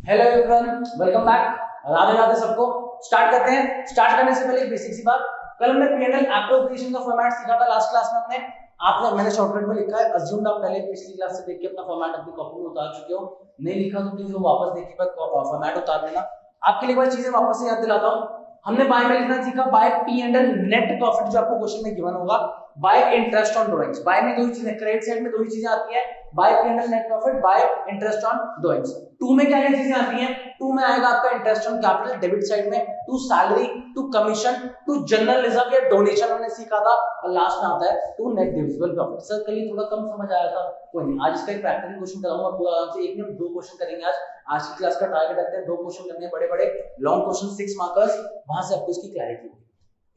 Hello everyone, welcome back. Radhe Radhe सबको। Start करते हैं। स्टार्ट करने से पहले एक बेसिक सी बात, कल हमने P&L एप्रोप्रिएशन का फॉर्मेट सीखा था लास्ट क्लास में। मैंने शॉर्टकट में लिखा है, अज्यूम्ड आप पहले पिछली क्लास से देख के अपना फॉर्मेट अपनी कॉपी में उतार चुके हो। नहीं लिखा तो प्लीज वो वापस देख के फॉर्मेट उतार लेना। आपके लिए एक बार चीजें वापस से याद दिलाता हूं। हमने बाय में लिखना सीखा, बाय P&L नेट प्रॉफिट जो आपको क्वेश्चन में गिवन होगा, by interest on drawings. By में दो ही चीजें, क्रेडिट साइड में दो ही चीजें आती है, by P&L net profit, by interest on drawings. To में क्या क्या चीजें आती हैं? टू में आएगा आपका interest on capital debit side में, to salary, to commission, to general reserve या डोनेशन हमने सीखा था, और लास्ट में आता है to net divisible profit. Sir कल थोड़ा कम समझ आया था, कोई नहीं, आज इसका एक प्रैक्टिकल क्वेश्चन कराऊंगा पूरा आराम से। एक में दो क्वेश्चन करेंगे आज की क्लास का टारगेट रखते हैं, दो क्वेश्चन करने हैं बड़े बड़े लॉन्ग क्वेश्चन, 6 मार्कर्स, वहां से आपको इसकी क्लैरिटी होगी।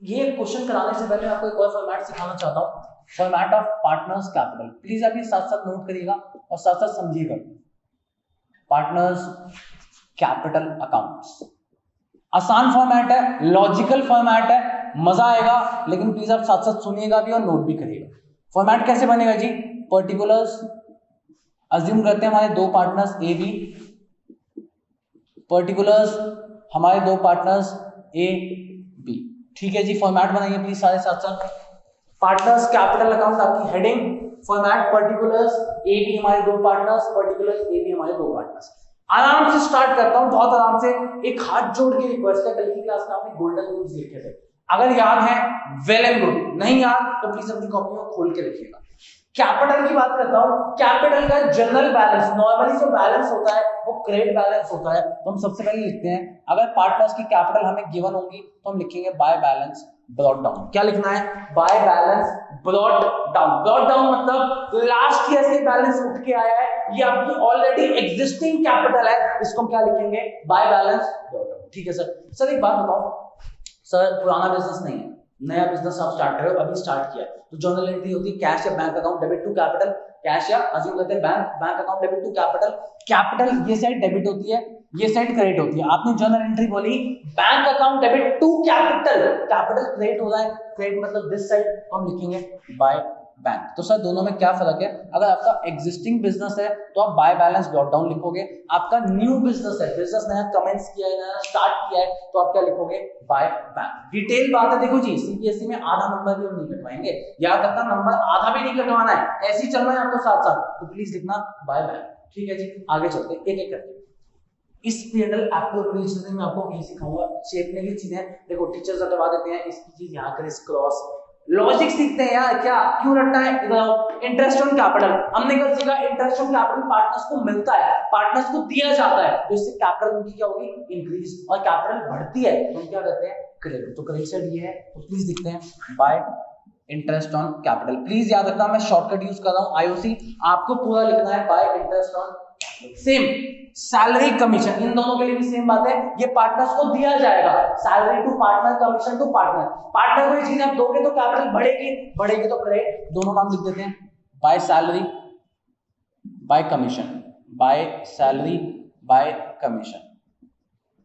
ये क्वेश्चन कराने से पहले मैं आपको एक और फॉर्मेट सिखाना चाहता हूं, format of partners capital. Please आप ये साथ साथ नोट करिएगा और साथ साथ समझिएगा। पार्टनर्स कैपिटल अकाउंट्स आसान फॉर्मेट है, लॉजिकल फॉर्मेट है, मजा आएगा, लेकिन प्लीज आप साथ साथ सुनिएगा भी और नोट भी करिएगा। फॉर्मेट कैसे बनेगा जी? पर्टिकुलर्स अज्यूम करते हैं हमारे दो पार्टनर्स ए बी, पर्टिकुलर्स हमारे दो पार्टनर्स ए बी। ठीक है जी, फॉर्मेट बनाइए प्लीज सारे साथ साथ। पार्टनर्स कैपिटल अकाउंट आपकी heading, format particulars A B हमारे दो पार्टनर्स, पर्टिकुलर्स ए बी हमारे दो पार्टनर्स। आराम से स्टार्ट करता हूं, बहुत आराम से। एक हाथ जोड़ के रिक्वेस्ट है, कल की क्लास में आपने गोल्डन रूल्स लिखे थे, अगर याद है वेल एंड गुड, नहीं याद तो प्लीज अपनी कॉपी में खोल के रखिएगा। कैपिटल की बात करता हूं, कैपिटल का जनरल बैलेंस, नॉर्मली जो बैलेंस होता है वो क्रेडिट बैलेंस होता है, तो हम सबसे पहले लिखते हैं, अगर पार्टनर्स की कैपिटल हमें गिवन होगी तो हम लिखेंगे बाय बैलेंस ब्रॉट डाउन। क्या लिखना है? By balance brought down. Brought down मतलब लास्ट ईयर से बैलेंस उठ के आया है, ये आपकी ऑलरेडी एग्जिस्टिंग कैपिटल है, इसको हम क्या लिखेंगे? By balance brought down. ठीक है सर। सर एक बात बताओ, सर पुराना बिजनेस नहीं है, नया बिजनेस आप स्टार्ट कर रहे हो, अभी स्टार्ट किया, तो जर्नल एंट्री होती है कैश या bank account debit to capital, cash या अज्यूम करते हैं bank account debit to capital. Capital ये साइड डेबिट होती है, ये साइड क्रेडिट होती है। आपने जर्नल एंट्री बोली bank account debit to capital, capital credit हो रहा है, क्रेडिट मतलब दिस साइड, तो हम लिखेंगे बाय बैंक। तो सर दोनों में क्या फर्क है? अगर आपका एग्जिस्टिंग बिजनेस है तो आप बाय बैलेंस ब्रॉट डाउन लिखोगे, आपका न्यू बिजनेस है, बिजनेस नया कमेंस किया है, नया स्टार्ट किया है, तो आप क्या लिखोगे? By bank. डिटेल बात है, देखो जी, सीबीएसई में आधा नंबर भी हम नहीं कटवाएंगे, याद रखना नंबर आधा भी नहीं कटवाना है, ऐसे ही चलना है आपको साथ साथ, तो प्लीज लिखना बाय बैंक। ठीक है जी, आगे चलते एक एक करके। इस P&L एप्रोप्रिएशन में आपको यही सिखाऊंगा, चेपने की चीजें देखो टीचर्स हटवा देते हैं, इसकी चीज यहाँ कर, क्रॉस लॉजिक सीखते हैं यार, क्या क्यों रटना है? इधर इंटरेस्ट ऑन कैपिटल हमने कल सीखा, इंटरेस्ट ऑन कैपिटल पार्टनर्स को मिलता है, पार्टनर्स को दिया जाता है, तो इससे कैपिटल उनकी क्या होगी? इंक्रीज, और कैपिटल बढ़ती है तो हम क्या करते हैं? क्रेडिट। तो क्रेडिट साइड ये है, तो प्लीज लिखते हैं bye interest on capital. Please याद रखना मैं शॉर्टकट यूज कर रहा हूं आईओसी, आपको पूरा लिखना है by interest on. Same salary commission, इन दोनों के लिए भी सेम बात है, ये पार्टनर्स को दिया जाएगा, salary to partner, commission to partner. Partner को ये चीज आप दोगे तो कैपिटल बढ़ेगी तो क्रेडिट, दोनों नाम लिख देते हैं by salary bye commission, by salary bye commission.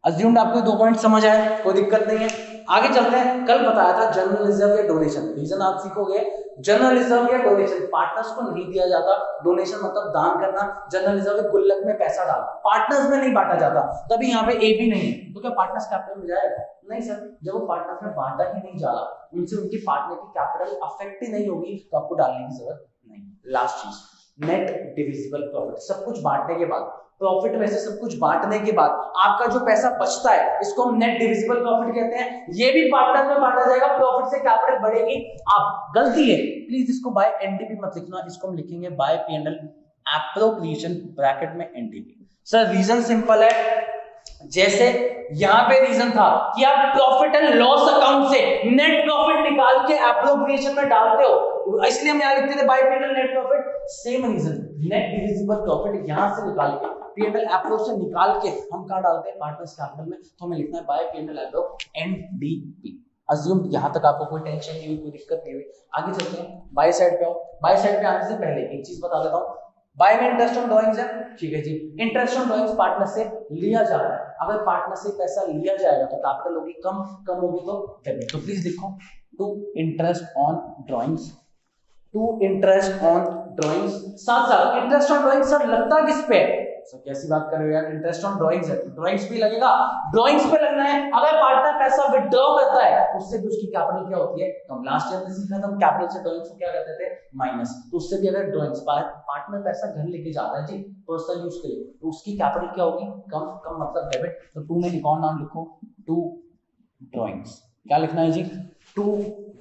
Assumed आपको दो पॉइंट समझ आए, कोई दिक्कत नहीं है। आगे चलते हैं। कल बताया था जनरल रिजर्व या डोनेशन, रीजन आप सीखोगे। जनरल रिजर्व या डोनेशन पार्टनर्स को नहीं दिया जाता, डोनेशन मतलब दान करना, जनरल रिजर्व गुल्लक में पैसा डालना, पार्टनर्स में नहीं बांटा जाता, तभी यहाँ पे ए भी नहीं है, तो क्या पार्टनर्स कैपिटल में जाएगा? नहीं सर, जब वो पार्टनर्स में बांटा ही नहीं जा रहा, उनसे उनकी पार्टनर की कैपिटल अफेक्ट ही नहीं होगी, तो आपको डालने की जरूरत नहीं। लास्ट चीज, नेट डिविजिबल प्रॉफिट, सब कुछ बांटने के बाद प्रॉफिट में से सब कुछ बांटने के बाद आपका जो पैसा बचता है, इसको हम नेट डिविजिबल प्रॉफिट कहते हैं। ये भी पार्टनर में बांटा जाएगा, प्रॉफिट से कैपिटल बढ़ेगी। आप गलती है, प्लीज इसको बाय एनडीपी मत लिखना, इसको हम लिखेंगे बाय P&L एप्रोप्रिएशन, ब्रैकेट में एनडीपी। सर रीजन सिंपल है, जैसे यहां पे रीजन था कि आप प्रॉफिट एंड लॉस अकाउंट से नेट प्रॉफिट निकाल के एप्रोप्रिएशन में डालते हो, इसलिए हम यहां लिखते थे by P&L net profit. Same reason, net divisible profit यहां से निकाल के P&L एप्रोच से निकाल के हम कहां डालते हैं? पार्टनर्स कैपिटल में, तो हमें लिखना है by P&L approach NDP. Assume यहां तक आपको कोई टेंशन नहीं हुई, कोई दिक्कत नहीं हुई। आगे चलते हैं, बाय साइड पे आओ। बाय साइड पे आने से पहले एक चीज बता देता हूं, बाय में इंटरेस्ट ऑन ड्राइंग्स है, ठीक है जी, इंटरेस्ट ऑन ड्राइंग्स पार्टनर से लिया जा रहा है, अगर पार्टनर से पैसा लिया जाएगा तो कैपिटल होगी कम होगी तो डेबिट। तो प्लीज लिखो to interest on drawings, to interest on drawings, साथ साथ इंटरेस्ट ऑन ड्राइंग सर लगता किस पे है? सर कैसी बात कर रहे हो यार, इंटरेस्ट ऑन ड्राइंग्स है तो ड्राइंग्स भी लगेगा, ड्राइंग्स पे लगना है। अगर पार्टनर पैसा विथड्रॉ करता है उससे भी उसकी कैपिटल क्या होती है कम। लास्ट ईयर में सीखा था हम कैपिटल से ड्राइंग्स को क्या करते थे माइनस, तो उससे भी अगर ड्राइंग्स पार्टनर पैसा घर लेके जाता है जी पर्सनल यूज के लिए तो उसकी कैपिटल क्या होगी कम। कम मतलब डेबिट, तो 2 में लिखो नाम लिखो 2 ड्राइंग्स। क्या लिखना है जी 2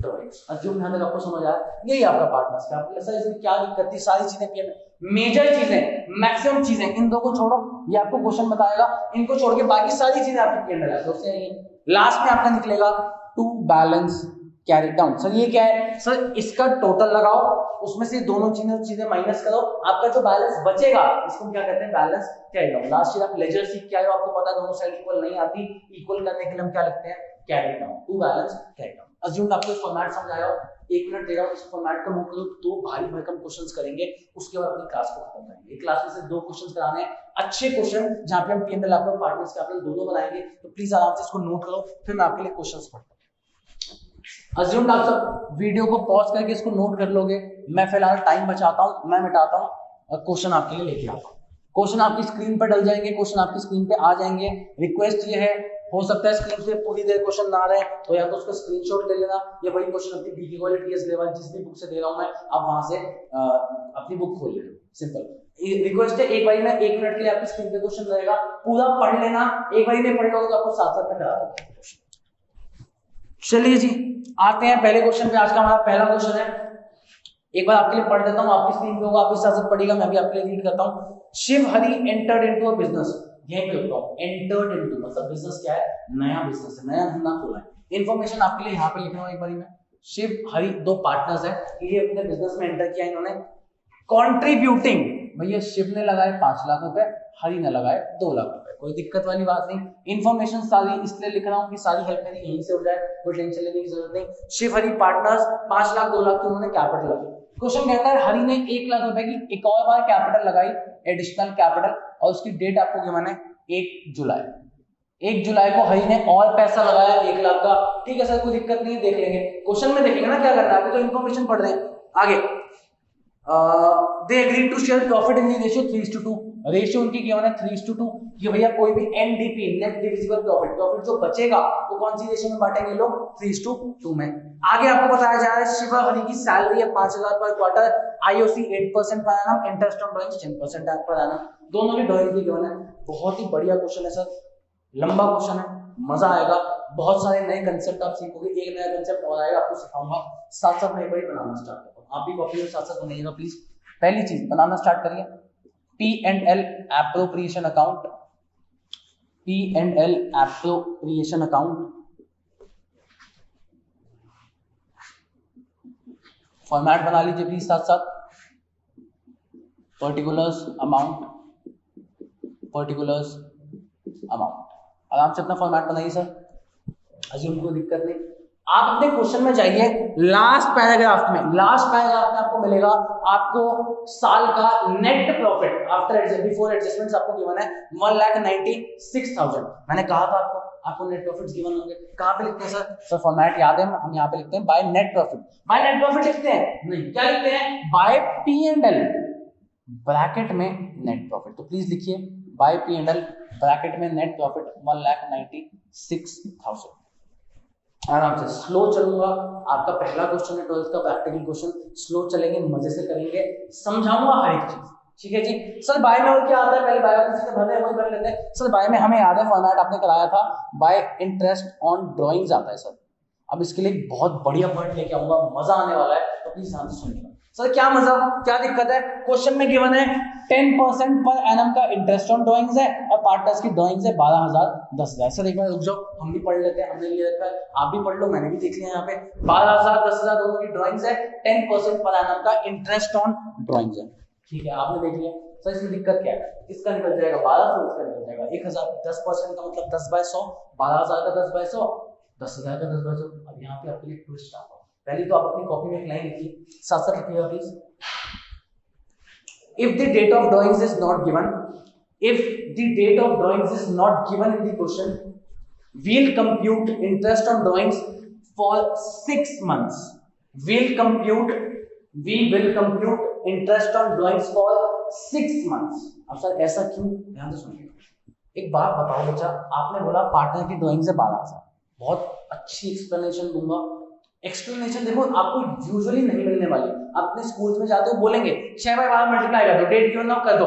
ड्राइंग्स। अज्यूम ध्यान देकर आपको समझ आया, यही आपका पार्टनर्स कैपिटल। ऐसा इसमें क्या दिक्कत थी, सारी चीजें पीएम मेजर चीजें मैक्सिमम चीजें इन दो को छोड़ो, ये आपको क्वेश्चन बताएगा, इनको छोड़ के बाकी सारी चीजें आपकी पीएम है। दोस्तों लास्ट में आपका निकलेगा to balance carry down. Sir ये क्या है? सर इसका टोटल लगाओ, उसमें से दोनों चीजें माइनस करो, आपका जो बैलेंस बचेगा इसको क्या कहते हैं balance carry down. Last year आप लेजर सीख के आए हो, आपको पता है दोनों साइड इक्वल नहीं आती, इक्वल करने के लिए हम क्या लिखते हैं carry down, to balance carry down. Assume आपको फॉर्मेट समझ आया हो, 1 मिनट दे रहा हूं, इस फॉर्मेट को नोट करो, 2 भारी भरकम क्वेश्चंस करेंगे, उसके बाद अपनी क्लास को खत्म करेंगे। एक क्लास में से 2 क्वेश्चंस कराने हैं, अच्छे क्वेश्चन जहां पे हम पीएनएल आपको पार्टनर्स कैपिटल दोनों बनाएंगे, तो प्लीज आराम से इसको नोट करो, फिर मैं आपके लिए क्वेश्चंस पढ़ता हूं। अज्यूम आप सब वीडियो को पॉज करके इसको नोट कर लोगे, मैं फिलहाल टाइम बचाता हूं, मैं मिटाता हूं और क्वेश्चन आपके लिए लेके आता हूं। क्वेश्चन आपकी स्क्रीन पर डल जाएंगे, क्वेश्चन आपकी स्क्रीन पे आ जाएंगे। रिक्वेस्ट ये है, हो सकता है स्क्रीन पे पूरी देर क्वेश्चन ना रहे तो या तो उसका स्क्रीनशॉट ले लेना, या वही क्वेश्चन अपनी डीपी क्वालिटी टीएस लेवल जिस भी बुक से दे रहा हूं मैं, आप वहां से अपनी बुक खोल लेना। सिंपल रिक्वेस्ट है, एक बारी में 1 मिनट के लिए आपकी स्क्रीन पे क्वेश्चन रहेगा, पूरा पढ़ लेना। एक बारी में पढ़ लोगे तो आपको साथ साथ में करा दूंगा। चलिए जी आते हैं पहले क्वेश्चन पे। आज का हमारा पहला क्वेश्चन है, एक बार आपके लिए पढ़ देता हूं, आपकी स्क्रीन पे होगा, आप भी साथ साथ पढ़िएगा, मैं भी आपके लिए रीड करता हूं। Shiv Hari entered into a business, यहीं पे लिखता हूं एंटर्ड इनटू, मतलब बिजनेस क्या है नया बिजनेस है, नया धंधा खोला है। इंफॉर्मेशन आपके लिए यहां पे लिख रहा हूं एक बारी में। शिव हरि 2 पार्टनर्स हैं, ये अपने बिजनेस में एंटर किया इन्होंने। कंट्रीब्यूटिंग, भैया शिव ने लगाए 5 लाख रुपए, हरि ने लगाए 2 लाख रुपए, कोई दिक्कत वाली बात नहीं। इंफॉर्मेशन सारी इसलिए लिख रहा हूं कि सारी हेल्प मेरी यहीं से हो जाए, कोई टेंशन लेने की जरूरत नहीं। शिव हरि पार्टनर्स 5 लाख 2 लाख की उन्होंने कैपिटल लगाई। क्वेश्चन कहता है हरि ने 1 लाख रुपए की एक और बार कैपिटल लगाई, एडिशनल कैपिटल, और उसकी डेट आपको गिवन है 1 जुलाई। 1 जुलाई को हरि ने और पैसा लगाया 1 लाख का। ठीक है सर कोई दिक्कत नहीं है, देख लेंगे क्वेश्चन में, देखेंगे ना क्या करना है, अभी तो इन्फॉर्मेशन पढ़ रहे हैं। आगे they agreed to share profit in the ratio 3:2, ratio उनकी गिवन है 3:2 कि भैया कोई भी NDP net divisible profit, profit जो बचेगा वो कौन सी रेशियो में बांटेंगे लोग 3:2 में। आगे आपको बताया जा रहा है शिवा हरि की सैलरी है 5,000 per quarter, IOC 8% per annum, interest on drawings 10% per annum, दोनों की ड्राइंग की गिवन है। बहुत ही बढ़िया क्वेश्चन है सर, लंबा क्वेश्चन है, मजा आएगा, बहुत सारे नए कंसेप्ट आप सीखोगे, एक नया कंसेप्ट और आएगा आपको सिखाऊंगा, साथ साथ मैं एक बनाना स्टार्ट करता हूं, आप भी कॉपी में साथ साथ बनाइएगा प्लीज। पहली चीज बनाना स्टार्ट करिए, P&L appropriation account, P&L appropriation account. Format बना लीजिए प्लीज साथ साथ, पर्टिकुलर्स अमाउंट, पर्टिकुलर्स अमाउंट, आराम से अपना फॉर्मेट बनाइए सर, अज्यूम कोई दिक्कत नहीं। आप अपने क्वेश्चन में जाइए, लास्ट पैराग्राफ में आपको मिलेगा आपको साल का net profit after before adjustments आपको गिवन है 1,96,000। मैंने कहा था आपको नेट प्रॉफिट्स गिवन होंगे। कहां पे लिखते हैं सर? सर फॉर्मेट याद है, हम यहां पे लिखते हैं by net profit. By net profit लिखते हैं नहीं, क्या लिखते हैं बाय P&L ब्रैकेट में नेट प्रॉफिट। तो प्लीज लिखिए बाय P&L ब्रैकेट में नेट प्रॉफिट 1,96,000। आराम से स्लो चलूंगा, आपका पहला क्वेश्चन है 12th का प्रैक्टिकल क्वेश्चन, स्लो चलेंगे, मजे से करेंगे, समझाऊंगा हर एक चीज, ठीक है जी। सर बाय में और क्या आता है, पहले बाय वाली चीजें भरने वही भर लेते हैं। सर बाय में हमें याद है फॉर्मेट आपने कराया था, बाय इंटरेस्ट ऑन ड्राइंग्स आता है सर। अब इसके लिए बहुत बढ़िया पॉइंट लेके आऊंगा, मजा आने वाला है, तो प्लीज ध्यान से सुनिएगा। सर क्या मजा, क्या दिक्कत है? क्वेश्चन में गिवन है 10% पर एनम का इंटरेस्ट ऑन ड्राइंग्स है और पार्टनर्स की ड्राइंग्स है 12,000 10,000। सर एक बार रुक जाओ, हम भी पढ़ लेते हैं, हमने लिए रखा है, आप भी पढ़ लो, मैंने भी देख लिया यहाँ पे 12,000 10,000 दोनों की ड्राइंग्स है, 10% पर एनम का इंटरेस्ट ऑन ड्राइंग्स है, ठीक है आपने देख लिया। सर इसमें दिक्कत क्या है? इसका निकल जाएगा 1200, इसका निकल जाएगा 1,000, 10% का मतलब 10/100, 12,000 का 10/100, 10,000 का 10/100। अब यहाँ पे आपके लिए ट्विस्ट आता है, पहले तो आप अपनी कॉपी में एक लाइन लिखिए, साथ साथ लिखिएगा please. If the date of drawings is not given, if the date of drawings is not given in the question, we'll compute interest on drawings for 6 months. We will compute interest on drawings for 6 months. अब sir ऐसा क्यों, ध्यान से सुनिए। एक बात बताओ बच्चा, आपने बोला पार्टनर की ड्राइंग से 12,000, बहुत अच्छी एक्सप्लेनेशन दूंगा। एक्सप्लेनेशन देखो आपको यूजुअली नहीं मिलने वाली। आप अपने स्कूल में जाते हो बोलेंगे 6 बाय 12 मल्टीप्लाई कर दो, डेट गिवन नाउ कर दो।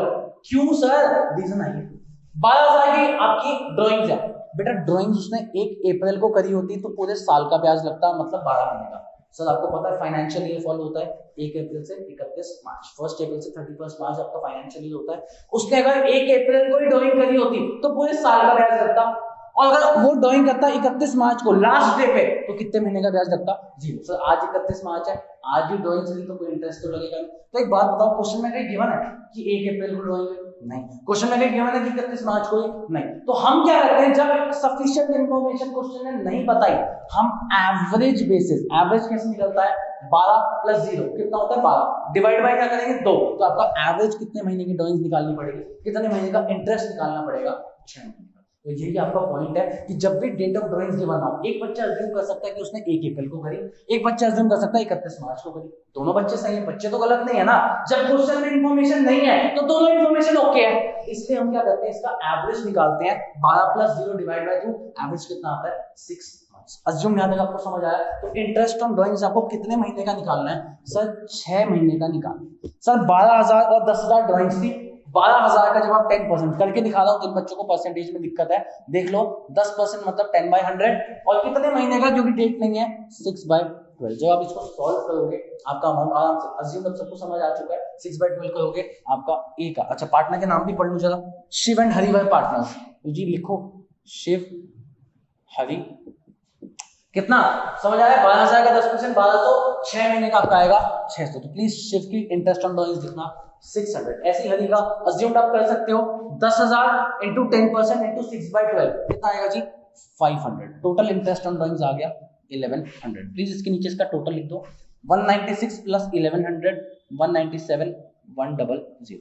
क्यों सर, रीजन आइए। 12,000 की आपकी ड्राइंग्स है बेटा, ड्राइंग्स उसने 1 अप्रैल को करी होती तो पूरे साल का ब्याज लगता, मतलब 12 महीने का। सर आपको पता है फाइनेंशियल ईयर फॉलो होता है 1 अप्रैल से 31 मार्च, 1 अप्रैल से 31 मार्च आपका फाइनेंशियल ईयर होता है। उसने अगर 1 अप्रैल को ही ड्राइंग करी होती तो पूरे साल का ब्याज लगता, और अगर वो ड्राइंग करता 31 मार्च को लास्ट डे पे तो कितने महीने का ब्याज लगता, 0। सर आज 31 मार्च है, आज ही ड्राइंग चली तो कोई इंटरेस्ट तो लगेगा नहीं। तो एक बात बताओ, क्वेश्चन में कहीं गिवन है कि 1 अप्रैल को ड्राइंग नहीं, क्वेश्चन में कहीं गिवन है कि 31 मार्च को नहीं। तो हम क्या करते हैं, जब सफिशिएंट इंफॉर्मेशन क्वेश्चन ने नहीं बताई, हम एवरेज बेसिस, एवरेज कैसे निकलता है 12 + 0 कितना होता है 12, डिवाइड बाय क्या करेंगे 2, तो आपका एवरेज कितने महीने की ड्राइंग्स निकालनी पड़ेगी, कितने महीने का इंटरेस्ट निकालना पड़ेगा, 6 महीने। तो यही आपका पॉइंट है कि जब भी डेट ऑफ ड्राइंग्स गिवन हो, एक बच्चा अज्यूम कर सकता है कि उसने 1 अप्रैल को करी, एक बच्चा अज्यूम कर सकता है 31 मार्च को करी। दोनों बच्चे सही हैं, बच्चे तो गलत नहीं है ना। जब क्वेश्चन में इंफॉर्मेशन नहीं है तो दोनों इंफॉर्मेशन ओके है, इसलिए हम क्या करते हैं, इसका एवरेज निकालते हैं 12 + 0 डिवाइड बाय 2, एवरेज कितना आता है 6 मंथ्स। अज्यूम यहां तक आपको समझ आया। तो इंटरेस्ट ऑन ड्राइंग्स आपको कितने महीने का निकालना है सर, 6 महीने का निकालना है। सर 12,000 और 10,000 ड्राइंग्स थी, 12,000 का जब आप 10% करके दिखा रहा हूं, जिन बच्चों को परसेंटेज में दिक्कत है देख लो, 10% मतलब 10/100, और कितने महीने का जो कि डेट नहीं है 6/12। जब आप इसको सॉल्व करोगे आपका अमाउंट आराम से, अज्यूम अब सबको समझ आ चुका है, 6/12 करोगे आपका ए का। अच्छा पार्टनर के नाम भी पढ़ लूं जरा, Shiv and Hari by partners. तो जी लिखो शिव हरि, कितना समझ आया, 12,000 का 10%, 1200, 6 महीने का आपका आएगा 600। तो प्लीज शिव की इंटरेस्ट ऑन ड्राइंग्स लिखना 600। ऐसी हरी का अज्यूम्ड आप कर सकते हो 10,000 इंटू 10% इंटू 6/12 कितना आएगा जी 500। टोटल इंटरेस्ट ऑन ड्राइंग्स आ गया 1100। प्लीज इसके नीचे इसका टोटल लिख दो, 196 + 1100 197 100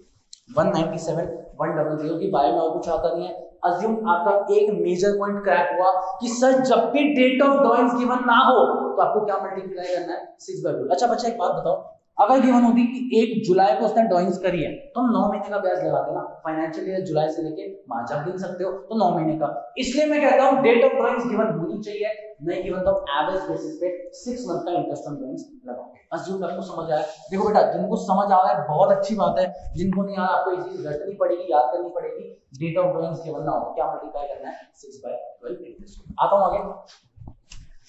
197 100 की बाय में और कुछ आता नहीं है। अज्यूम आपका एक मेजर पॉइंट क्रैक हुआ कि सर जब भी डेट ऑफ ड्राइंग्स गिवन ना हो तो आपको क्या मल्टीप्लाई करना है 6/2। अच्छा बच्चा एक बात बताओ, अगर गिवन होती कि 1 जुलाई को उसने ड्राइंग्स करी है तो हम 9 महीने का ब्याज लगाते ना, फाइनेंशियल ईयर जुलाई से लेके मार्च आप गिन सकते हो तो 9 महीने का। इसलिए मैं कहता हूं डेट ऑफ ड्राइंग्स गिवन होनी चाहिए, नहीं गिवन तो एवरेज बेसिस पे 6 मंथ का इंटरेस्ट ऑन ड्राइंग्स लगाओ। अज्यूम आपको समझ आया। देखो बेटा जिनको समझ आ रहा है बहुत अच्छी बात है, जिनको नहीं आ रहा आपको ये चीज रटनी पड़ेगी, याद करनी पड़ेगी। डेट ऑफ ड्राइंग्स गिवन ना हो क्या मल्टीप्लाई करना है 6/12 इंटरेस्ट। आता हूं आगे,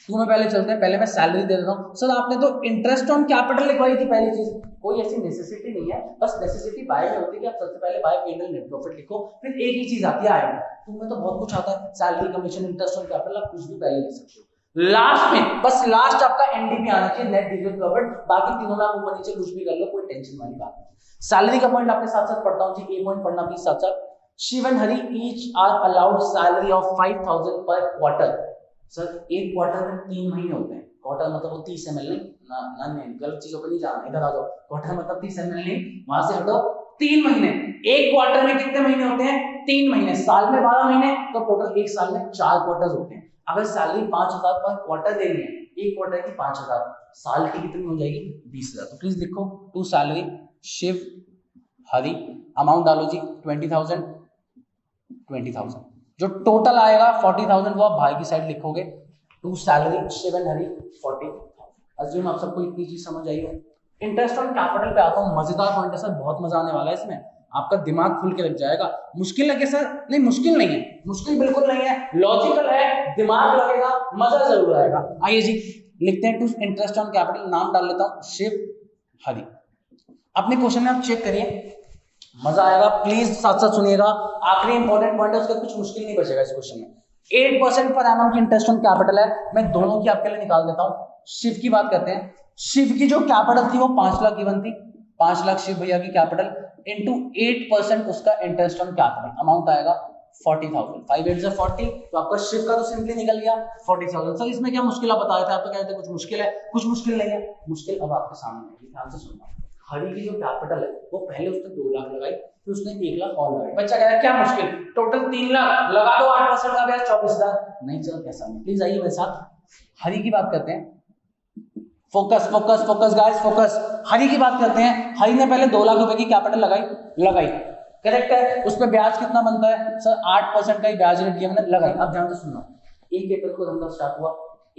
तुम्हें पहले चलते हैं, पहले मैं सैलरी दे देता हूं। सर आपने तो इंटरेस्ट ऑन कैपिटल लिखवाई थी पहली चीज, कोई ऐसी नेसेसिटी नहीं है, बस नेसेसिटी बाय में होती है कि आप सबसे पहले बाय P&L नेट प्रॉफिट लिखो, फिर एक ही चीज आती है आएगा। तुम्हें तो बहुत कुछ आता है, salary commission interest on capital, आप कुछ भी पहले लिख सकते हो। लास्ट में बस लास्ट आपका एनडीपी आना चाहिए, नेट डिविडेंड प्रॉफिट, बाकी तीनों में आप ऊपर नीचे कुछ भी कर लो, कोई टेंशन वाली बात नहीं। सैलरी का पॉइंट आपके साथ साथ पढ़ता हूं जी, ए पॉइंट पढ़ना प्लीज साथ साथ। Shiv and Hari each are allowed salary of 5,000 per quarter. Sir एक क्वार्टर में 3 महीने होते हैं, क्वार्टर मतलब वो 30 ml नहीं, गलत चीजों पर नहीं जाना, इधर आ जाओ। क्वार्टर मतलब 30 ml नहीं, वहां से हटो, 3 महीने। एक क्वार्टर में कितने महीने होते हैं 3 महीने, साल में 12 महीने, तो टोटल एक साल में 4 क्वार्टर्स होते हैं। अगर सैलरी 5,000 पर क्वार्टर देनी है, एक क्वार्टर की 5,000, साल की कितनी हो जाएगी 20,000। तो प्लीज लिखो to salary Shiv Hari, amount डालो जी 20,000 20,000, जो टोटल आएगा 40,000 वो आप भाई की साइड लिखोगे। To salary Shiv and Hari 40,000। Assume आप सबको इतनी चीज समझ आई हो। इंटरेस्ट ऑन कैपिटल पे आता हूँ, मजेदार पॉइंट है सर, बहुत मजा आने वाला है इसमें, आपका दिमाग खुल के लग जाएगा। मुश्किल लगे सर, नहीं मुश्किल नहीं है, मुश्किल बिल्कुल नहीं है, लॉजिकल है, दिमाग लगेगा, मजा जरूर आएगा। आइए जी लिखते हैं टू इंटरेस्ट ऑन कैपिटल, नाम डाल लेता हूँ शिव हरि। अपने क्वेश्चन में आप चेक करिए, मजा आएगा, प्लीज साथ साथ सुनिएगा। आखिरी इंपॉर्टेंट पॉइंट है, उसका कुछ मुश्किल नहीं बचेगा इस क्वेश्चन में। 8% पर एनम की इंटरेस्ट ऑन कैपिटल है, मैं दोनों की आपके लिए निकाल देता हूं। शिव की बात करते हैं, शिव की जो कैपिटल थी वो 5 लाख गिवन थी, 5 लाख शिव भैया की कैपिटल इंटू 8% उसका इंटरेस्ट ऑन कैपिटल, अमाउंट आएगा 40,000। 5 8 से 40, तो आपका शिव का तो सिंपली निकल गया 40,000। सर इसमें क्या मुश्किल आप बता रहे थे, आप तो कहते कुछ मुश्किल है, कुछ मुश्किल नहीं है, मुश्किल अब आपके सामने है, ध्यान से सुनना। हरि की जो कैपिटल है वो पहले उसने 2 लाख लगाई, फिर उसने 1 लाख और लगाई। बच्चा कह रहा है क्या मुश्किल, टोटल 3 लाख लगा दो, 8% का ब्याज 24,000। नहीं चल कैसा नहीं, प्लीज आइए मेरे साथ। हरि की बात करते हैं, focus focus focus guys focus. Hari की बात करते हैं। हरी ने पहले 2 लाख रुपए की कैपिटल लगाई करेक्ट है। उस पर ब्याज कितना बनता है सर 8% का ही ब्याज रेट दिया मैंने लगाई। अब ध्यान से सुनना, 1 अप्रैल को धंधा स्टार्ट हुआ,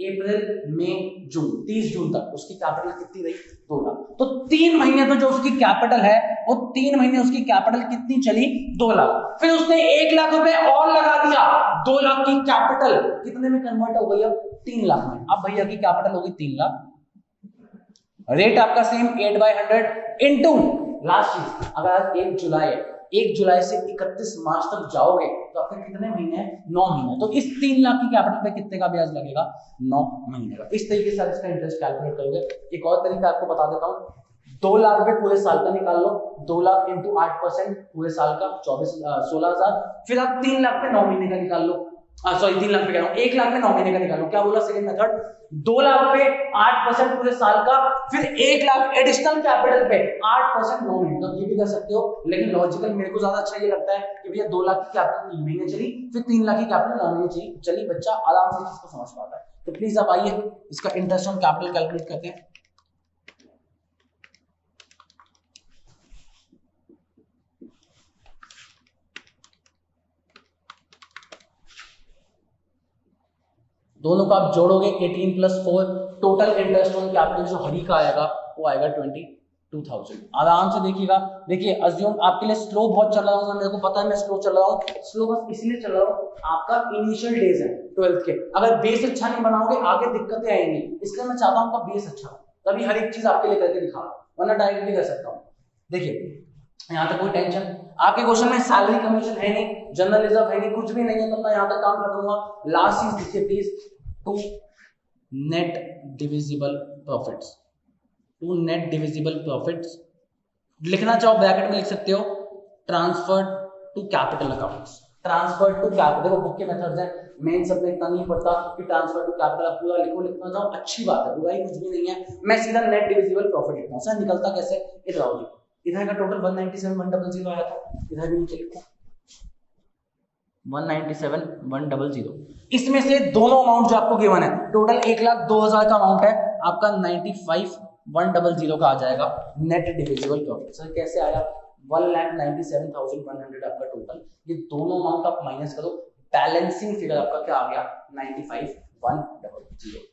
अप्रैल मई जून 30 जून तक उसकी कैपिटल कितनी रही 2 लाख। तो 3 महीने तो जो उसकी कैपिटल है वो 3 महीने उसकी कैपिटल कितनी चली 2 लाख। फिर उसने 1 लाख रुपए और लगा दिया, 2 लाख की कैपिटल कितने में कन्वर्ट हो गई अब 3 लाख में। अब भैया की कैपिटल होगी 3 लाख, रेट आपका सेम 8/100 इनटू लास्ट चीज, अगर आज 1 जुलाई है, 1 जुलाई से 31 मार्च तक जाओगे तो आपके कितने महीने हैं 9 महीने। तो इस 3 लाख की कैपिटल पे कितने का ब्याज लगेगा 9 महीने का। इस तरीके से इसका इंटरेस्ट कैलकुलेट करोगे। एक और तरीका आपको बता देता हूँ, 2 लाख रुपए पूरे साल का निकाल लो, 2 लाख इंटू 8% पूरे साल का 16,000। फिर आप 3 लाख पे 9 महीने का निकाल लो, सॉरी 3 लाख पे कह रहा हूं, 1 लाख में 9 महीने का निकालो। क्या बोला सेकंड मेथड, 2 लाख पे 8% पूरे साल का, फिर 1 लाख एडिशनल कैपिटल पे 8% 9 महीने का। ये भी कर सकते हो, लेकिन लॉजिकल मेरे को ज्यादा अच्छा ये लगता है कि भैया 2 लाख की कैपिटल 3 महीने चली, फिर 3 लाख की कैपिटल 9 महीने चली। बच्चा आराम से इसको समझ पाता है। तो प्लीज आप आइए इसका इंटरेस्ट ऑन कैपिटल कैलकुलेट करते हैं। दोनों का आप जोड़ोगे 18 + 4, टोटल इंटरेस्ट ऑन कैपिटल जो हरी का आएगा वो आएगा 22,000। आराम से देखिएगा। देखिए अज्यूम आपके लिए स्लो बहुत चल रहा हूँ, मेरे को पता है मैं स्लो चल रहा हूँ। स्लो बस इसलिए चल रहा हूँ, आपका इनिशियल डेज है 12th के, अगर बेस अच्छा नहीं बनाओगे आगे दिक्कतें आएंगी, इसलिए मैं चाहता हूँ आपका बेस अच्छा हो, तभी हर एक चीज आपके लिए करके दिखा रहा हूँ, वरना डायरेक्ट भी कर सकता हूँ। देखिए यहाँ तक कोई टेंशन, आपके क्वेश्चन में सैलरी कमीशन है नहीं, जनरल रिजर्व है नहीं, कुछ भी नहीं है, तो मैं यहाँ तक काम कर दूंगा। लास्ट चीज देखिए please, to net divisible profits, to net divisible profits लिखना चाहो ब्रैकेट में लिख सकते हो, transfer to capital accounts. Transfer to capital, देखो बुक के मेथड्स हैं, मेन सब में इतना नहीं पड़ता कि ट्रांसफर टू कैपिटल आप पूरा लिखो, लिखना चाहो अच्छी बात है, बुराई कुछ भी नहीं है। मैं सीधा नेट डिविजिबल प्रॉफिट लिखता हूँ। सर निकलता कैसे, इधर आओ जी, इधर का टोटल 197,100 आया था, इधर भी नीचे लिखो 197,100। इसमें से दोनों अमाउंट जो आपको गिवन है, टोटल 1,02,000 का अमाउंट है, आपका 95,100 का आ जाएगा नेट डिविजिबल प्रॉफिट। सर कैसे आया, 1,97,100 आपका टोटल, ये दोनों अमाउंट आप माइनस करो, बैलेंसिंग फिगर आपका क्या आ गया 95,100।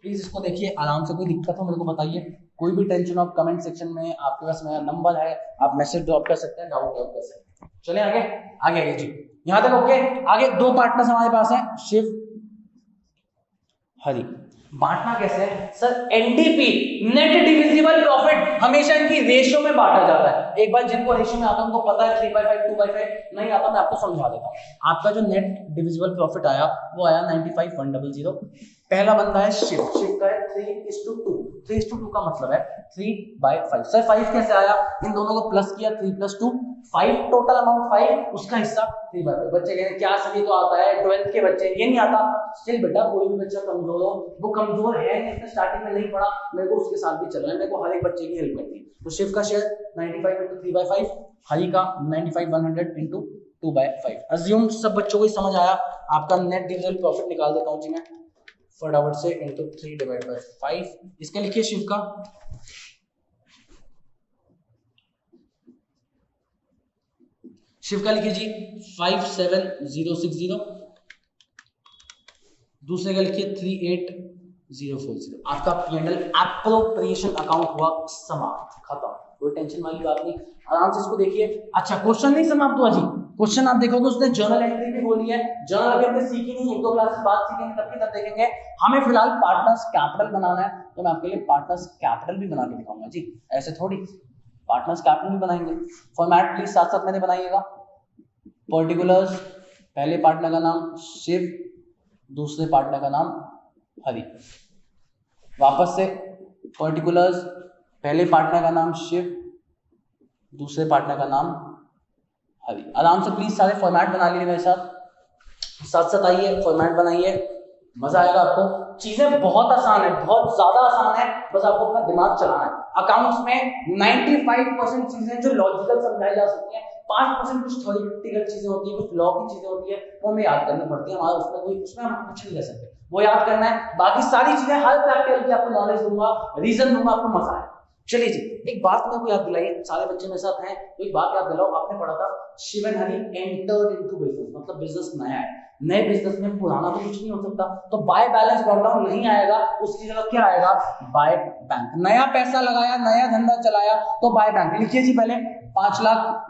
प्लीज इसको देखिए आराम से, कोई दिक्कत हो मेरे को बताइए, कोई भी टेंशन हो आप कमेंट सेक्शन में, आपके पास मेरा नंबर है, आप मैसेज ड्रॉप कर सकते हैं, डाउट ड्रॉप कर सकते हैं। चले आगे आगे आगे जी, यहां तक ओके। आगे 2 पार्टनर्स हमारे पास हैं, शिव हरी। बांटना कैसे है sir, NDP net divisible profit हमेशा इनकी रेशियो में बांटा जाता है। एक बार जिनको रेशियो में आता है उनको पता है, 3/5 2/5 नहीं आता मैं आपको समझा देता हूं। आपका जो नेट डिविजिबल प्रॉफिट आया वो आया 95,100। पहला बंदा है शिव, शिव का है 3:2, 3:2 का मतलब है 3/5। सर 5 कैसे आया, इन दोनों को प्लस किया, 3 + 2 5, टोटल अमाउंट 5, उसका हिस्सा 3/5। बच्चे कह रहे हैं क्या सभी तो आता है 12th के बच्चे, ये नहीं आता। स्टिल बेटा कोई भी बच्चा कमजोर हो, वो कमजोर है इसने स्टार्टिंग में नहीं पढ़ा, मेरे को उसके साथ भी चलना है, मेरे को हर एक बच्चे की हेल्प करनी है। तो शिव का शेयर 95 × 3/5, हरी का 95,100 × 2/5। अज्यूम सब बच्चों को समझ आया। आपका नेट डिविजिबल प्रॉफिट निकाल देता हूं जी मैं फटाफट से, इंटू 3/5। इसका लिखिए शिव का, शिव का लिखिए जी 57060, दूसरे का लिखिए 38040। आपका P&L एप्रोप्रिएशन अकाउंट हुआ समाप्त, खत्म, कोई टेंशन वाली बात नहीं, आराम से इसको देखिए। अच्छा क्वेश्चन नहीं समाप्त हुआ जी, क्वेश्चन आप देखोगे उसने जर्नल एंट्री भी बोली है, जर्नल अभी हमने सीखी नहीं, 1-2 क्लास बाद सीखेंगे, तब की तब देखेंगे। हमें फिलहाल पार्टनर्स कैपिटल बनाना है, तो मैं आपके लिए पार्टनर्स कैपिटल भी बना के दिखाऊंगा जी, ऐसे थोड़ी, पार्टनर्स कैपिटल भी बनाएंगे। फॉर्मेट प्लीज साथ साथ मैंने बनाइएगा। पर्टिकुलर्स, पहले पार्टनर का नाम शिव, दूसरे पार्टनर का नाम हरि। वापस से पर्टिकुलर्स, पहले पार्टनर का नाम शिव, दूसरे पार्टनर का नाम हरि। आराम से प्लीज सारे फॉर्मेट बना लीजिए मेरे साथ, साथ साथ आइए फॉर्मेट बनाइए, मजा आएगा आपको। चीजें बहुत आसान है, बहुत ज्यादा आसान है, बस आपको अपना दिमाग चलाना है। अकाउंट्स में 95% चीजें जो लॉजिकल समझाई जा सकती हैं, 5% कुछ थ्योरेटिकल चीजें होती है, कुछ लॉ की चीजें होती है, वो हमें याद करनी पड़ती है, हमारा उसमें हम कुछ नहीं कर सकते। वो याद करना है। बाकी सारी चीजें हर प्रैक्टिकल की आपको नॉलेज दूंगा, रीजन दूंगा, आपको मजा आएगा। चलिए जी, एक बात मेरे को याद दिलाइए, सारे बच्चे मेरे साथ हैं तो एक बात याद दिलाओ, आपने पढ़ा था Shiv and Hari entered into business, मतलब बिजनेस नया है, नए बिजनेस में पुराना तो कुछ नहीं हो सकता, तो बाय बैलेंस ब्रॉट डाउन नहीं आएगा, उसकी जगह क्या आएगा, बाय बैंक। नया पैसा लगाया, नया धंधा चलाया तो बाय बैंक। लिखिए जी पहले 5 लाख,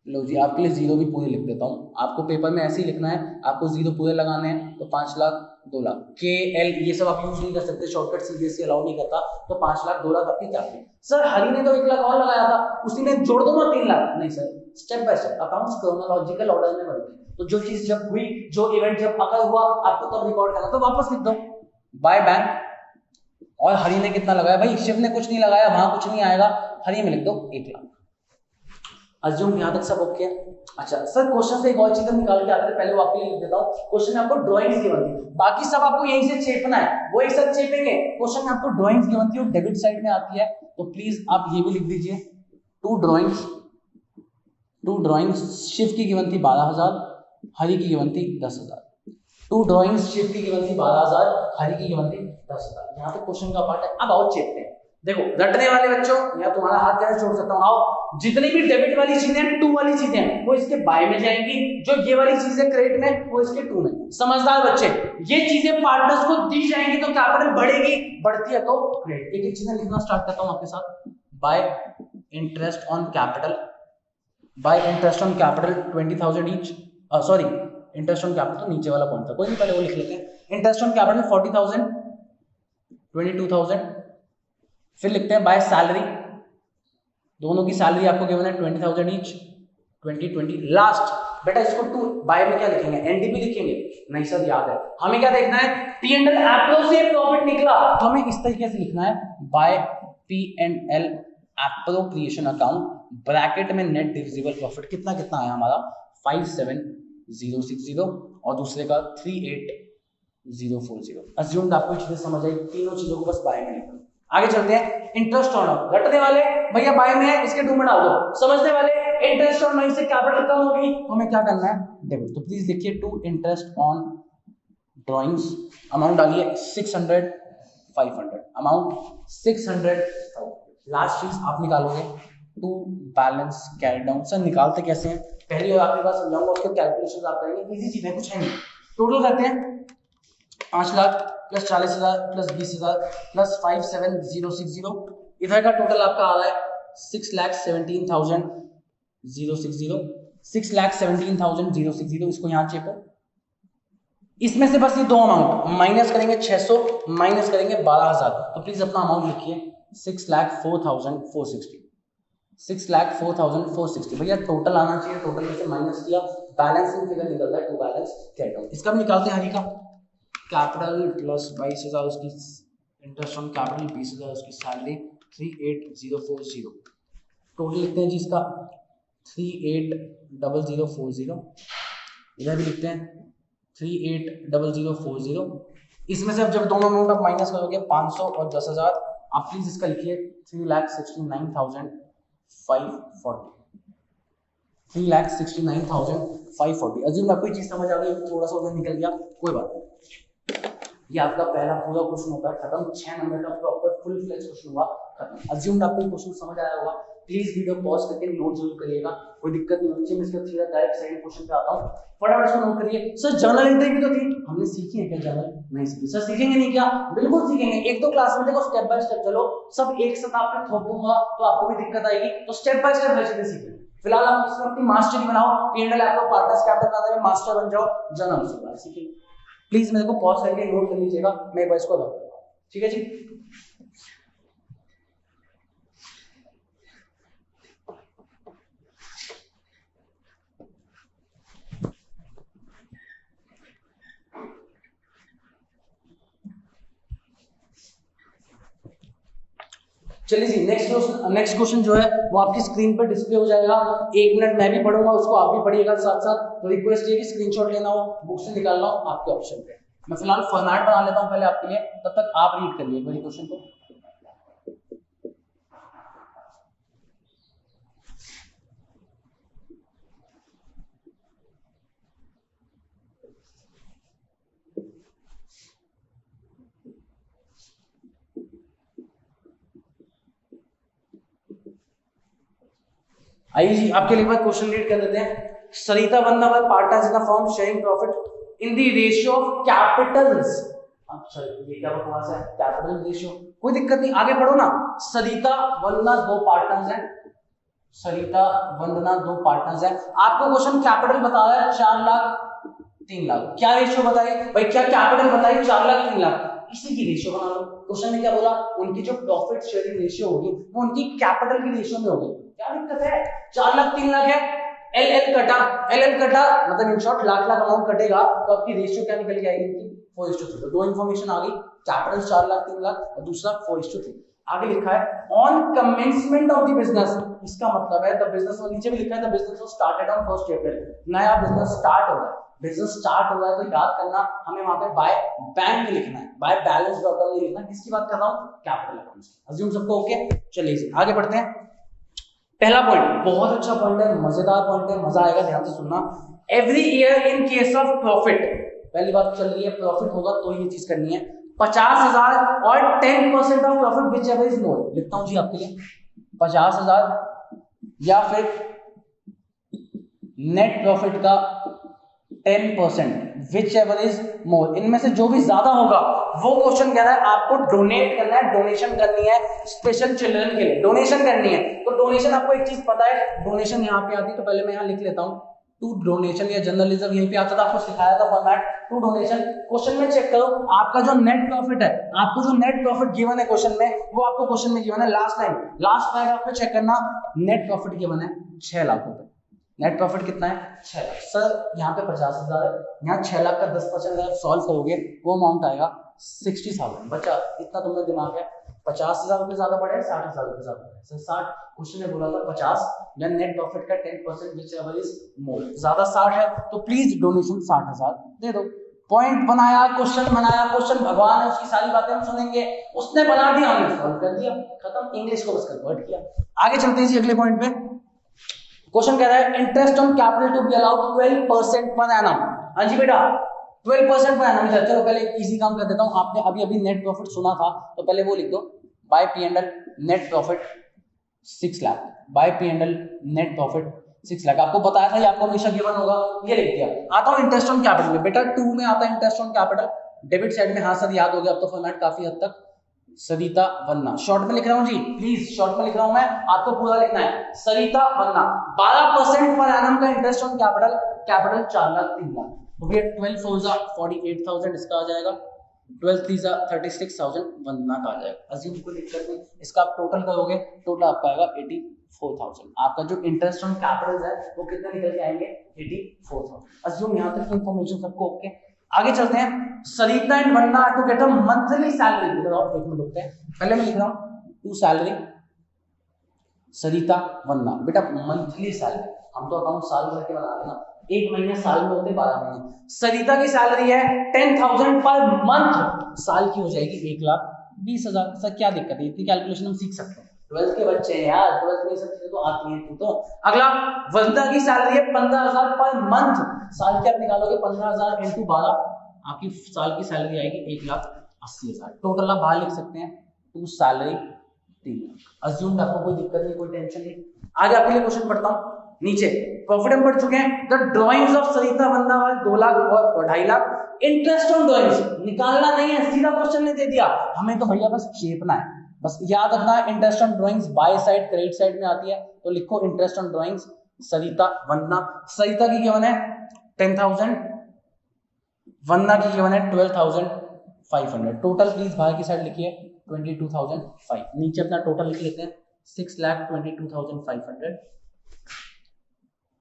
लो जी आपके लिए जीरो भी पूरे लिख देता हूँ, आपको पेपर में ऐसे ही लिखना है, आपको जीरो पूरे लगाने हैं, तो 5 लाख 2 लाख के एल ये सब आप यूज नहीं कर सकते, शॉर्टकट सीबीएसई अलाउ नहीं करता, तो 5 लाख 2 लाख आपकी कैपिटल। सर हरी ने तो 1 लाख और लगाया था, उसी में जोड़ दूंगा 3 लाख, नहीं sir, step by step accounts chronological order में बनते हैं, तो जो चीज जब हुई, जो इवेंट जब अगर हुआ, आपको तब रिकॉर्ड करना, तो वापस लिख दो बाय बैंक। और हरी ने कितना लगाया भाई, शिव ने कुछ नहीं लगाया, वहां कुछ नहीं आएगा, हरी में लिख दो 1 लाख। अज्यूम यहां तक सब ओके है। अच्छा सर क्वेश्चन से एक और चीज निकाल के आते हैं, पहले वो आपके लिए लिख देता हूं, क्वेश्चन में आपको ड्राइंग्स गिवन थी, बाकी सब आपको यहीं से चेपना है, वो एक साथ चेपेंगे, क्वेश्चन में आपको ड्राइंग्स गिवन थी और डेबिट साइड में आती है, तो प्लीज आप ये भी लिख दीजिए, टू ड्राइंग्स शिव की गिवन थी 12,000, हरि की गिवन थी 10,000, टू ड्राइंग्स शिव की गिवन थी 12,000, हरि की गिवन थी 10,000। यहाँ पे क्वेश्चन का पार्ट है, अब आओ चेपते हैं। देखो रटने वाले बच्चों, या तुम्हारा हाथ कैसे छोड़ सकता हूं, आओ, जितनी भी डेबिट वाली चीजें हैं, टू वाली चीजें हैं, वो इसके बाय में जाएंगी, जो ये वाली चीजें क्रेडिट में, वो इसके टू में। समझदार बच्चे, ये चीजें पार्टनर्स को दी जाएंगी तो कैपिटल बढ़ेगी, बढ़ती है तो क्रेडिट। एक एक चीजें लिखना स्टार्ट करता हूं आपके साथ। Bye interest on capital, bye interest on capital 20,000 each, sorry interest on capital तो नीचे वाला पॉइंट था, कोई नहीं पहले वो लिख लेते हैं। इंटरेस्ट ऑन कैपिटल 40,000, 22,000, फिर लिखते हैं बाय सैलरी, दोनों की सैलरी आपको गिवन है 20,000 ईच, 20 लास्ट। बेटा इसको टू बाय में क्या लिखेंगे, एनडीपी लिखेंगे, नहीं सर याद है, हमें क्या देखना है, पी एंड एल एप्रो से प्रॉफिट निकला, तो हमें इस तरीके से लिखना है, by P and L appropriation account, bracket में नेट डिविजिबल प्रॉफिट कितना कितना आया हमारा 57,060 और दूसरे का 38,040। अज्यूम्ड आपको चीजें समझ आई, तीनों चीजों को बस बाय में लिखना। आगे चलते हैं, इंटरेस्ट ऑन, रटने वाले भैया बाय में है, इसके टू में डाल दो, समझने वाले इंटरेस्ट ऑन मनी से कैपिटल कम होगी, तो हमें क्या करना है, डेबिट, तो प्लीज देखिए to interest on drawings, amount डालिए 600, 500, अमाउंट 600, लास्ट चीज आप निकालोगे to balance carry down. Sir निकालते कैसे हैं, पहली और आखिरी बार समझाऊंगा, उसके कैलकुलेशंस आप करेंगे, इजी चीज है, कुछ है नहीं। टोटल करते हैं 5 लाख प्लस 40,000 प्लस 20,000 प्लस 57,060, इधर का टोटल आपका आ रहा है 6,17,060, 6,17,060, इसको यहाँ चेपो, इसमें से बस ये दो अमाउंट माइनस करेंगे, 600 माइनस करेंगे 12,000, तो प्लीज अपना अमाउंट लिखिए 6,04,460, 6,04,460। भैया टोटल आना चाहिए, टोटल में से माइनस किया, बैलेंसिंग फिगर निकलता है, टू बैलेंस कैरी डाउन। इसका भी निकालते हैं हरी का, कैपिटल प्लस 22,000 उसकी इंटरेस्ट ऑन कैपिटल, 20,000 उसकी सैलरी, 38,040, टोटल लिखते हैं जी इसका 38,040, इधर भी लिखते हैं 38,040, इसमें से अब जब दोनों अमाउंट आप माइनस करोगे 500 और 10,000, आप प्लीज इसका लिखिए 3,69,540, 3,69,540। अज्यूम आपको चीज समझ आ गई, थोड़ा सा उधर निकल गया, कोई बात नहीं, ये आपका पहला पूरा क्वेश्चन होता है खत्म, 6 नंबर का प्रॉपर फुल फ्लेज क्वेश्चन हुआ खत्म। अज्यूम्ड आपको क्वेश्चन समझ आया होगा, प्लीज वीडियो पॉज करके नोट जरूर करिएगा, कोई दिक्कत नहीं होनी चाहिए। मैं इसका सीधा डायरेक्ट सेकंड क्वेश्चन पे आता हूं, फटाफट इसको नोट करिए। सर जर्नल एंट्री भी तो थी, हमने सीखी है क्या जर्नल, नहीं सीखी। सर सीखेंगे नहीं क्या, बिल्कुल सीखेंगे, एक दो क्लास में देखो स्टेप बाय स्टेप चलो, सब एक साथ आपने थोप दूंगा तो आपको भी दिक्कत आएगी, तो स्टेप बाय स्टेप चीजें सीखें। फिलहाल आप इसमें अपनी मास्टरी बनाओ, पीएनएल आपको पार्टनर्स कैपिटल बनाने में मास्टर बन जाओ, जर्नल से बात सीखेंगे। प्लीज मेरे को पॉज करके नोट कर लीजिएगा, मैं एक बार इसको लगा, ठीक है जी। चलिए जी नेक्स्ट क्वेश्चन जो है वो आपकी स्क्रीन पर डिस्प्ले हो जाएगा, 1 मिनट मैं भी पढ़ूंगा, उसको आप भी पढ़िएगा साथ साथ। तो रिक्वेस्ट ये कि स्क्रीनशॉट लेना हो, बुक से निकालना हो, आपके ऑप्शन पे। मैं फिलहाल फॉर्मेट बना लेता हूं पहले आपके लिए, तब तक आप रीड करिए मेरे क्वेश्चन को। आइए जी आपके लिए क्वेश्चन रीड कर लेते हैं। Sarita Vandana were partners in the firm sharing profit in the ratio of capitals. अच्छा ये क्या बकवास है, कैपिटल रेशियो, कोई दिक्कत नहीं, आगे पढ़ो ना। सरिता वंदना दो पार्टनर्स हैं, सरिता वंदना दो पार्टनर्स हैं। आपको क्वेश्चन कैपिटल बता रहा है 4 लाख 3 लाख, क्या रेशियो बताइए भाई, क्या कैपिटल बताइए 4 लाख 3 लाख, इसी की रेशियो बना लो। क्वेश्चन में क्या बोला, उनकी जो प्रॉफिट शेयरिंग रेशियो होगी वो उनकी कैपिटल की रेशियो में होगी, क्या दिक्कत है। 4 लाख 3 लाख है, एल कटा, एल कटा मतलब in short lakh lakh amount कटेगा तो आपकी रेशियो क्या निकल के आएगी इनकी 4:3। तो दो इंफॉर्मेशन आ गई, कैपिटल 4 लाख 3 लाख और दूसरा 4:3। आगे लिखा है on commencement of the business, इसका मतलब है द बिजनेस, और नीचे भी लिखा है the business was started on 1 अप्रैल, नया बिजनेस स्टार्ट हो रहा है। बिजनेस स्टार्ट हो रहा है तो याद करना हमें वहां पे बाय बैंक लिखना है, बाय बैलेंस ड्रॉप डाउन नहीं लिखना। किसकी बात कर रहा हूं, कैपिटल अकाउंट्स की। अज्यूम सबको ओके, चलिए आगे बढ़ते हैं। पहला पॉइंट बहुत अच्छा पॉइंट है, मजेदार पॉइंट है, मजा आएगा, ध्यान से सुनना। Every year in case of profit, पहली बात चल रही है प्रॉफिट होगा तो ये चीज करनी है, 50,000 और 10% of profit which ever is more, लिखता हूं जी आपके लिए 50,000 या फिर नेट प्रॉफिट का 10% विच एवर इज मोर, इनमें से जो भी ज्यादा होगा वो क्वेश्चन कह रहा है आपको डोनेट करना है, डोनेशन करनी है स्पेशल चिल्ड्रन के लिए, डोनेशन करनी है। तो डोनेशन आपको एक चीज पता है, डोनेशन यहाँ पे आती है तो पहले मैं यहाँ लिख लेता हूँ टू डोनेशन, या जर्नलिज्म यहीं पे आता था, आपको सिखाया था फॉर्मेट टू डोनेशन। क्वेश्चन में चेक करो आपका जो नेट प्रॉफिट है, आपको जो नेट प्रॉफिट गिवन है क्वेश्चन में, वो आपको क्वेश्चन में गिवन है लास्ट लाइन, लास्ट पैराग्राफ पे चेक करना, नेट प्रॉफिट गिवन है 6 लाख रुपए। नेट प्रॉफिट कितना है 6 लाख। सर यहाँ पे 50,000 है, यहाँ 6 लाख का 10% अगर सॉल्व करोगे वो अमाउंट आएगा 60,000। बच्चा इतना तुमने दिमाग है, 50,000 रुपए ज्यादा पड़े, 60,000 रुपए ज्यादा पड़े। सर 60, क्वेश्चन में बोला था 50, या नेट प्रॉफिट का 10% विच एवर इज मोर, ज्यादा 60 है तो प्लीज डोनेशन 60,000 दे दो। पॉइंट बनाया, क्वेश्चन बनाया, क्वेश्चन भगवान है उसकी सारी बातें हम सुनेंगे, उसने बना दिया हमने सॉल्व कर दिया, खत्म, इंग्लिश को बस कन्वर्ट किया। आगे चलते हैं जी अगले पॉइंट पे। क्वेश्चन कह रहा है interest on capital to be allowed 12% per annum. हाँ जी बेटा 12% पर एनम। चलो पहले इजी काम कर देता हूं, आपने अभी अभी नेट प्रॉफिट सुना था तो पहले वो लिख दो, by P&L net profit 6 lakh, by P&L net profit 6 lakh. आपको बताया था ये आपको हमेशा गिवन होगा, ये लिख दिया। आता हूं इंटरेस्ट ऑन कैपिटल में, बेटा 2 में आता है interest on capital, debit side में, हाँ सर याद हो गया अब तो फॉर्मेट काफी हद तक। सरिता वन्ना, शॉर्ट में लिख रहा हूं जी, प्लीज शॉर्ट में लिख रहा हूं मैं, आपको पूरा लिखना है। सरिता वन्ना 12% पर एनम का interest on capital, capital 4 lakh 3 lakh, तो भैया 12 4 48,000 इसका आ जाएगा, 12 3 36,000 वंदना का आ जाएगा। अज्यूम कोई दिक्कत नहीं, इसका आप टोटल करोगे, टोटल आपका आएगा 84,000। आपका जो इंटरेस्ट ऑन कैपिटल है वो कितने निकल के आएंगे 84,000। अज्यूम यहां तक इंफॉर्मेशन सबको ओके। आगे चलते हैं, Sarita and Vandana are to get a monthly salary, एक मिनट रुकते हैं, पहले मैं लिख रहा हूं टू सैलरी सरिता वंदना, बेटा मंथली सैलरी, हम तो अकाउंट साल भर के बना रहे हैं ना, एक महीने साल में होते 12 महीने। सरिता की सैलरी है 10,000 पर मंथ, साल की हो जाएगी 1,20,000। सर क्या दिक्कत है, इतनी कैलकुलेशन हम सीख सकते हैं, 12th के बच्चे हैं यार, 12th में सब चीजें तो आती हैं। तो अगला वंदना की सैलरी है 15,000 पर मंथ, साल की आप निकालोगे 15,000 इंटू 12, आपकी साल की सैलरी आएगी 1,80,000। टोटल आप बाहर लिख सकते हैं टू सैलरी 3 लाख। अज्यूम आपको कोई दिक्कत नहीं, कोई टेंशन नहीं। आगे आपके लिए क्वेश्चन पढ़ता हूं, नीचे प्रॉफिट हम पढ़ चुके हैं। द ड्राइंग्स ऑफ सरिता वंदना वाले 2 लाख और 2.5 लाख। इंटरेस्ट ऑन ड्राइंग्स निकालना नहीं है, सीधा क्वेश्चन ने दे दिया हमें, तो भैया बस चेपना है, बस याद रखना है interest on drawings by side credit side में आती है, तो लिखो इंटरेस्ट ऑन ड्राइंग्स सरिता वंदना। सरिता की गिवन है 10,000, वंदना की गिवन है 12,500। टोटल प्लीज बाहर की साइड लिखिए 22,500, नीचे अपना टोटल लिख लेते हैं 6,22,500,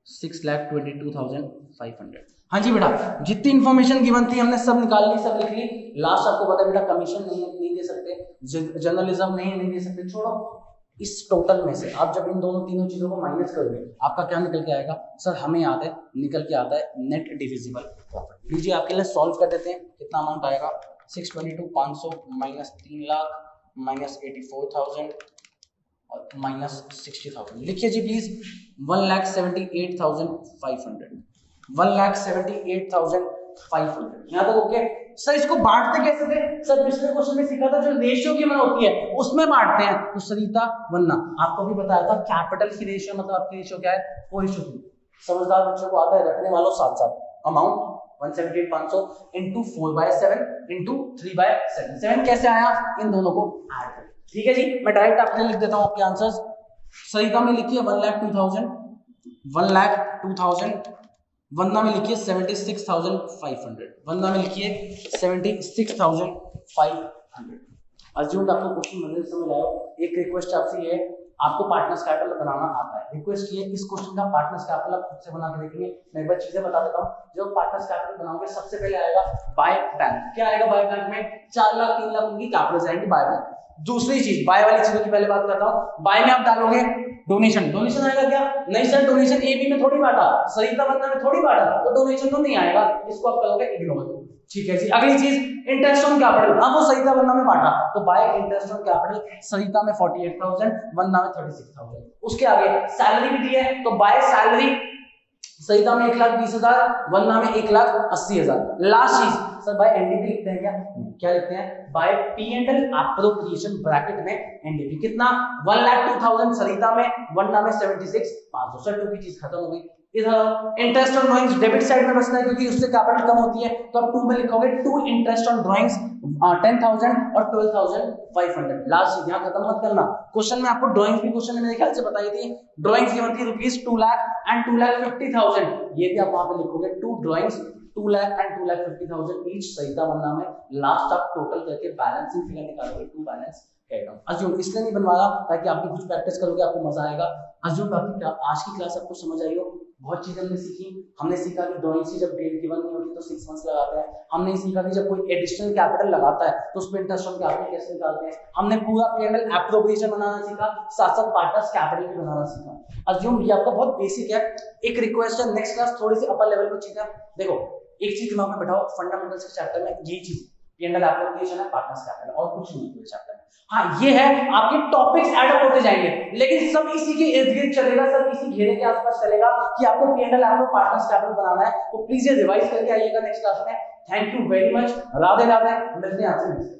6,22,500। हाँ जी बेटा, जितनी इंफॉर्मेशन गिवन थी हमने सब निकाल ली, सब लिख ली। लास्ट आपको पता है बेटा कमीशन नहीं दे सकते, जर्नलिज्म नहीं दे सकते, छोड़ो। इस टोटल में से आप जब इन दोनों तीनों चीजों को माइनस करोगे आपका क्या निकल के आएगा, सर हमें याद है निकल के आता है नेट डिविजिबल प्रॉफिट। लीजिए आपके लिए सॉल्व कर देते हैं, कितना अमाउंट आएगा 622,500 माइनस 3 लाख माइनस 84,000 और माइनस 60,000। लिखिए जी प्लीज 1,78,500, 1,78,500 500। यहां तक ओके। सर इसको बांटते कैसे थे? सर पिछले क्वेश्चन में सीखा था जो रेशियो की मान होती है उसमें बांटते हैं। तो सरिता वन्ना आपको भी बताया था कैपिटल की रेशियो मतलब आपकी रेशियो क्या है? 4:3। समझदार बच्चों को आता है, रखने वालों साथ साथ। Amount 178,500 into 4/7 into 3/7। 7 कैसे आया? इन दोनों को ऐड कर। ठीक है जी, मैं डायरेक्ट आपके लिए लिख देता हूं आपके आंसर्स। सरिता में लिखिए 1,02,000, 1,02,000। वंदना में लिखिए 76,500, वंदना में लिखिए 76,500। अज्यूम आपको क्वेश्चन बनने से समझ आया। एक रिक्वेस्ट आपसे ये है, आपको पार्टनर्स कैपिटल बनाना आता है। रिक्वेस्ट ये, इस क्वेश्चन का पार्टनर्स कैपिटल आप खुद से बना के देखेंगे। मैं एक बार चीजें बता देता हूं। जो पार्टनर्स कैपिटल बनाओगे सबसे पहले आएगा बाय बैंक। क्या आएगा बाय बैंक में? 4 लाख 3 लाख उनकी कैपिटल जाएंगे बाय बैंक। दूसरी चीज, बाय वाली चीजों की पहले बात करता हूं। बाय में आप डालोगे डोनेशन। डोनेशन आएगा क्या? नहीं सर, डोनेशन एबी में थोड़ी बांटा, सरिता वंदना में थोड़ी बांटा, तो डोनेशन तो नहीं आएगा, इसको आप करोगे इग्नोर। ठीक है जी। अगली चीज, इंटरेस्ट ऑन कैपिटल। हाँ वो सरिता वंदना में बांटा, तो बाय इंटरेस्ट ऑन कैपिटल सरिता में 48,000, वंदना में 36,000। उसके आगे सैलरी भी दी है, तो बाय सैलरी सरिता में 1,20,000, वंदना में 1,80,000। लास्ट चीज सर बाय एनडीपी लिखते हैं क्या? क्या लिखते हैं? By P and L appropriation bracket में एनडीपी। कितना? 1,02,000 सरिता में, वंदना में 76,500। सर टू की चीज खत्म हो गई। इधर interest on drawings debit side में बचता है क्योंकि उससे कैपिटल कम होती है, तो आप 2 में लिखोगे 2 इंटरेस्ट ऑन ड्राइंग्स 10,000 और 12,500। लास्ट चीज यहां खत्म मत करना। क्वेश्चन में आपको ड्राइंग्स भी क्वेश्चन में मेरे ख्याल से बताई थी। ड्राइंग्स की बनती है रुपीस 2 लाख एंड 2,50,000। ये भी आप वहां पे लिखोगे 2 ड्राइंग्स 2 लाख एंड 2,50,000 ईच सरिता वंदना में। लास्ट आप टोटल करके बैलेंसिंग फिगर निकालोगे, टू बैलेंस अज्यूम इसलिए नहीं बनवाया ताकि आप भी कुछ प्रैक्टिस करोगे, आपको मजा आएगा। अज्यूम बाकी आज की क्लास आपको समझ आई हो, बहुत चीजें हमने सीखी। हमने सीखा कि ड्राइंग्स की जब डेट गिवन नहीं होती तो 6 मंथ्स लगाते हैं। हमने सीखा कि जब कोई एडिशनल कैपिटल लगाता है तो उस पे इंटरेस्ट ऑन कैपिटल कैसे निकालते हैं। हमने पूरा पी&एल एप्रोप्रिएशन बनाना सीखा, साथ साथ पार्टनर्स कैपिटल भी बनाना सीखा। अज्यूम ये आपका बहुत बेसिक है। एक रिक्वेस्ट है, नेक्स्ट क्लास थोड़ी सी अपर लेवल की चीजें देखो। एक चीज दिमाग में बैठाओ, फंडामेंटल्स के चैप्टर में यही चीज पी&एल एप्रोप्रिएशन है, पार्टनर्स कैपिटल, और कुछ नहीं पूरे चैप्टर में। हाँ ये है, आपके टॉपिक्स ऐड अप होते जाएंगे लेकिन सब इसी के इर्द गिर्द चलेगा, सब इसी घेरे के आसपास चलेगा कि आपको पी&एल एप्रो पार्टनर्स कैपिटल बनाना है। तो प्लीज ये रिवाइज करके आइएगा नेक्स्ट क्लास में। Thank you very much. Radhe Radhe, मिलते हैं आपसे नेक्स्ट।